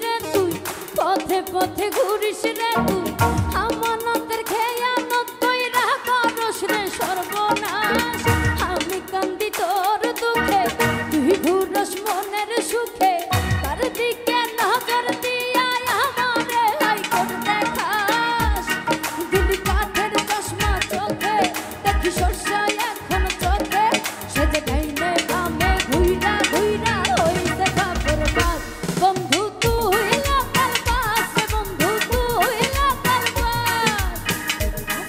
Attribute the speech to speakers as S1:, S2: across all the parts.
S1: রে তুই, পথে পথে ঘুরিস রে তুই, আমানতের খেয়ানত কইরা করস রে সর্বনাশ। আমি কান্দি তোর দুঃখে, তুই ঘুরস মনের সুখে, তার দিকে নজর দিয়া আমারে হাইকোর দেখাস। দিলি কাঠের চশমা চোখে, দেখি সরষা এখন চোখে, সেজে ডাইনে বামে ঘুইরা ঘুইরা হইছে খবর বাস। বন্ধু তুই লোকাল বাস রে বন্ধু তুই লোকাল বাস,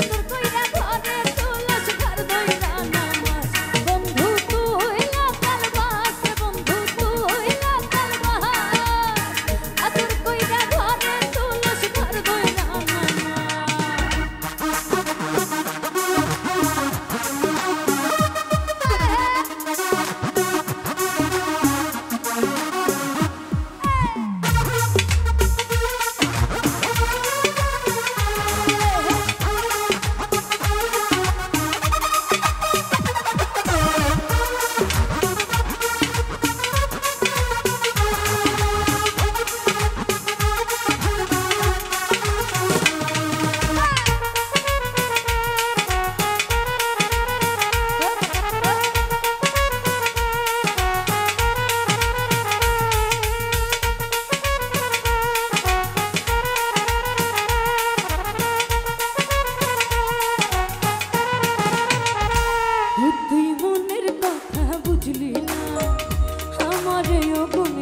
S1: তোর কইরা ঘরে তুলস ঘর দইরা নামাজ। বন্ধু তুই লোকাল বাস রে বন্ধু তুই লোকাল বাস, তোর কইরা ঘরে তুলস ঘর দইরা নামাজ। তুই মনের কথা বুঝলি না, আমারে অগুনে